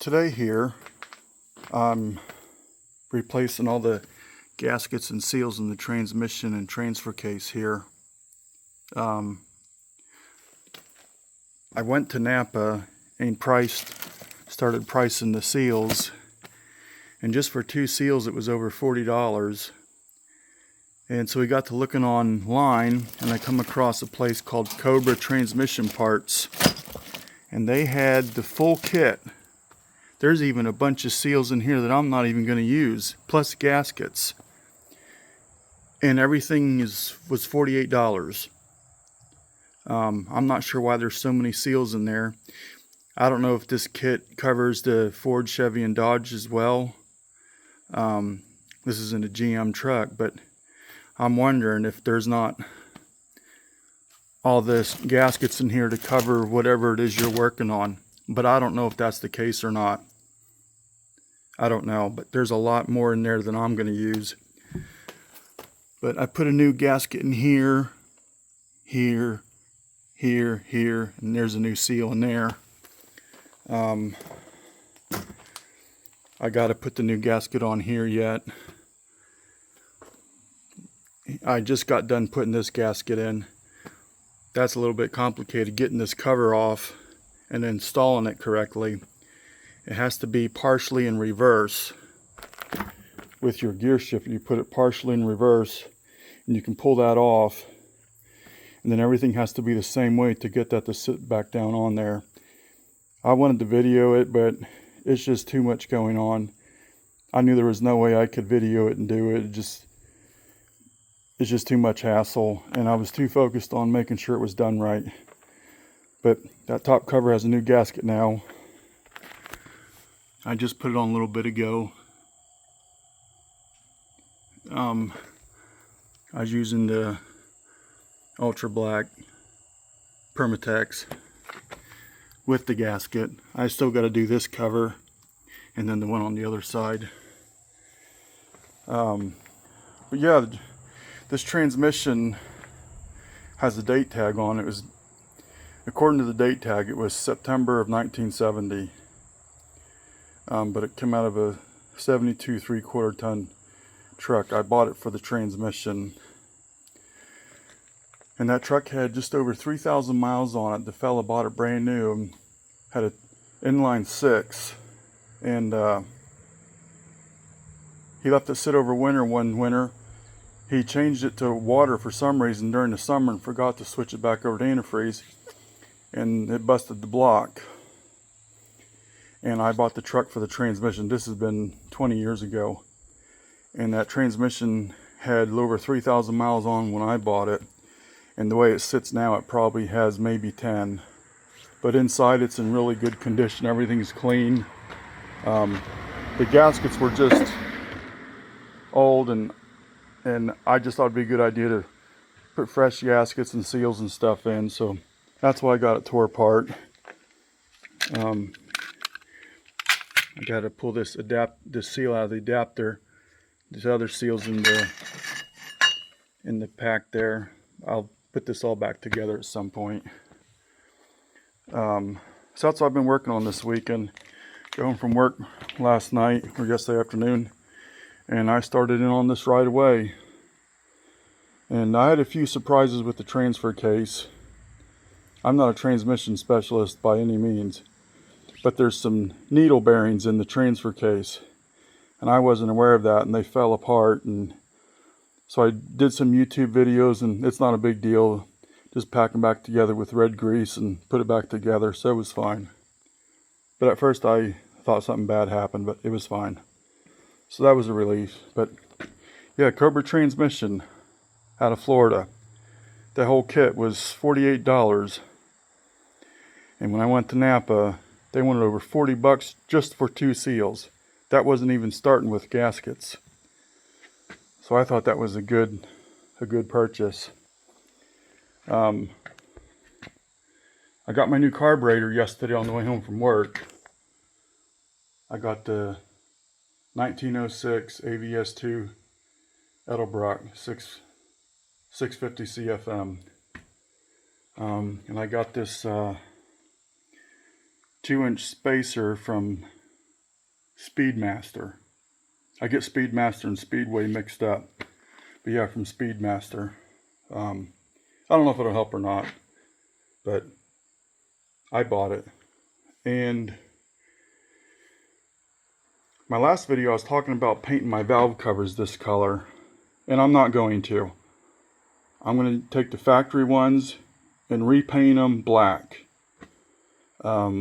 Today here, I'm replacing all the gaskets and seals in the transmission and transfer case here. I went to Napa and started pricing the seals, and just for 2 seals it was over $40. And so we got to looking online, and I come across a place called Cobra Transmission Parts, and they had the full kit. There's even a bunch of seals in here that I'm not even going to use, plus gaskets. And everything was $48. I'm not sure why there's so many seals in there. I don't know if this kit covers the Ford, Chevy, and Dodge as well. This isn't a GM truck, but I'm wondering if there's not all this gaskets in here to cover whatever it is you're working on. But I don't know if that's the case or not. I don't know, but there's a lot more in there than I'm going to use. But I put a new gasket in here, here, and there's a new seal in there. I got to put the new gasket on here yet. I just got done putting this gasket in. That's a little bit complicated, getting this cover off and installing it correctly. It has to be partially in reverse. With your gear shifter, you put it partially in reverse, and you can pull that off, and then everything has to be the same way to get that to sit back down on there. I wanted to video it, but it's just too much going on. I knew there was no way I could video it and do it. It's just too much hassle, and I was too focused on making sure it was done right. But that top cover has a new gasket now. I just put it on a little bit ago. I was using the Ultra Black Permatex with the gasket. I still got to do this cover and then the one on the other side. But yeah, this transmission has a date tag on it. It was, according to the date tag, it was September of 1970. But it came out of a 72 3/4 ton truck. I bought it for the transmission. And that truck had just over 3,000 miles on it. The fella bought it brand new and had an inline 6. And he left it sit over winter one winter. He changed it to water for some reason during the summer and forgot to switch it back over to antifreeze. And it busted the block. And I bought the truck for the transmission. This has been 20 years ago. And that transmission had a little over 3,000 miles on when I bought it. And the way it sits now, it probably has maybe 10. But inside, it's in really good condition. Everything's clean. The gaskets were just old, and I just thought it'd be a good idea to put fresh gaskets and seals and stuff in. So that's why I got it tore apart. I got to pull this seal out of the adapter. There's other seals in the pack there. I'll put this all back together at some point. So that's what I've been working on this weekend. Got home from work last night or yesterday afternoon, and I started in on this right away. And I had a few surprises with the transfer case. I'm not a transmission specialist by any means, but there's some needle bearings in the transfer case, and I wasn't aware of that, and they fell apart. And so I did some YouTube videos, and it's not a big deal. Just pack them back together with red grease and put it back together, so it was fine. But at first I thought something bad happened, but it was fine. So that was a relief. But yeah, Cobra transmission out of Florida. The whole kit was $48. And when I went to Napa, they wanted over $40 just for 2 seals. That wasn't even starting with gaskets. So I thought that was a good purchase. I got my new carburetor yesterday on the way home from work. I got the 1906 AVS2 Edelbrock 650 CFM. And I got this 2-inch spacer from Speedmaster. I get Speedmaster and Speedway mixed up. But yeah, from Speedmaster. I don't know if it'll help or not, but I bought it. And my last video I was talking about painting my valve covers this color, and I'm not going to. I'm going to take the factory ones and repaint them black. A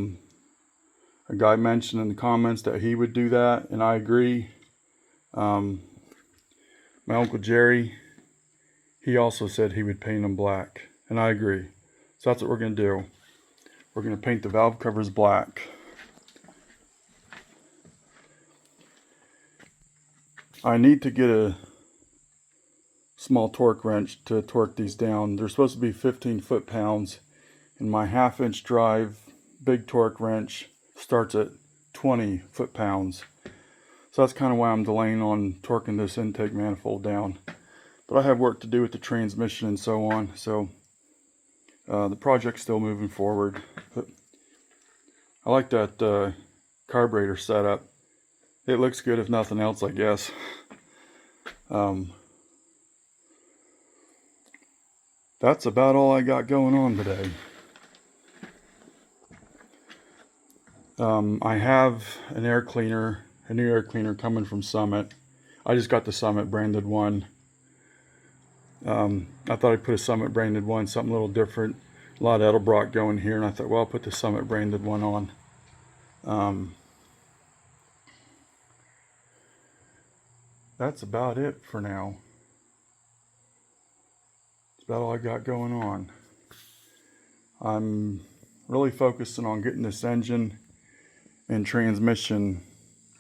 guy mentioned in the comments that he would do that, and I agree. My Uncle Jerry, he also said he would paint them black, and I agree. So that's what we're going to do. We're going to paint the valve covers black. I need to get a small torque wrench to torque these down. They're supposed to be 15 foot-pounds, and my 1/2-inch drive big torque wrench starts at 20 foot-pounds. So that's kind of why I'm delaying on torquing this intake manifold down. But I have work to do with the transmission and so on, so the project's still moving forward. But I like that carburetor setup. It looks good if nothing else, I guess. That's about all I got going on today. I have an air cleaner, a new air cleaner coming from Summit. I just got the Summit branded one. I thought I'd put a Summit branded one, something a little different. A lot of Edelbrock going here, and I thought, well, I'll put the Summit branded one on. That's about it for now. That's about all I got going on. I'm really focusing on getting this engine and transmission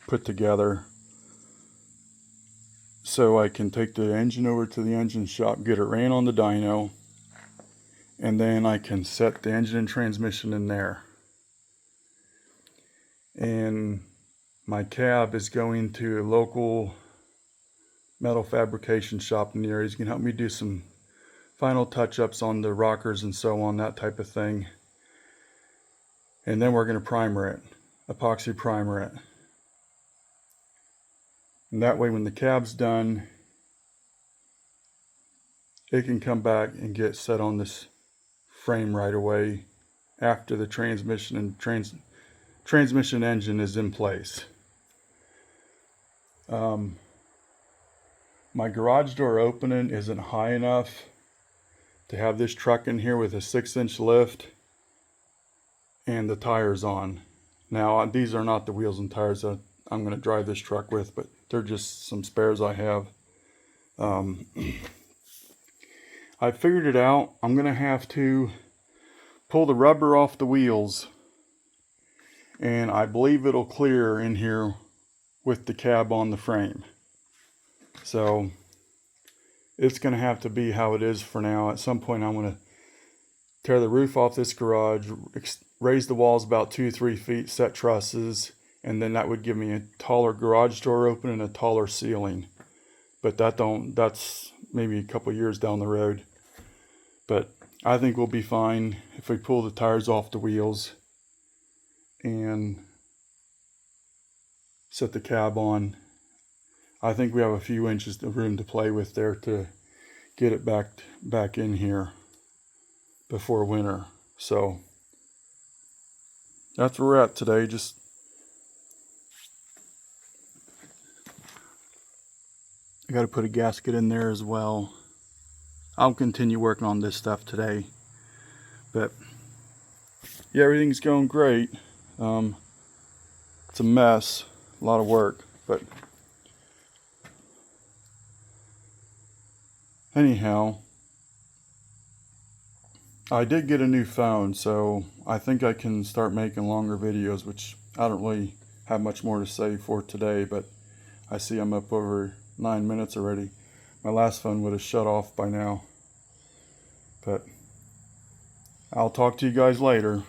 put together so I can take the engine over to the engine shop, get it ran on the dyno, and then I can set the engine and transmission in there. And my cab is going to a local metal fabrication shop in the area. He's going to help me do some final touch-ups on the rockers and so on, that type of thing. And then we're going to primer it, epoxy primer it. And that way when the cab's done, it can come back and get set on this frame right away after the transmission and transmission engine is in place. My garage door opening isn't high enough to have this truck in here with a 6-inch lift and the tires on. Now these are not the wheels and tires that I'm going to drive this truck with, but they're just some spares I have. I figured it out. I'm going to have to pull the rubber off the wheels, and I believe it'll clear in here with the cab on the frame. So it's going to have to be how it is for now. At some point I'm going to tear the roof off this garage, raise the walls about 2-3 feet, set trusses, and then that would give me a taller garage door open and a taller ceiling. But that's maybe a couple years down the road. But I think we'll be fine if we pull the tires off the wheels and set the cab on. I think we have a few inches of room to play with there to get it back in here before winter. So that's where we're at today. Just I got to put a gasket in there as well. I'll continue working on this stuff today, but yeah, everything's going great. It's a mess, a lot of work, but anyhow, I did get a new phone, so I think I can start making longer videos, which I don't really have much more to say for today, but I see I'm up over 9 minutes already. My last phone would have shut off by now. But I'll talk to you guys later.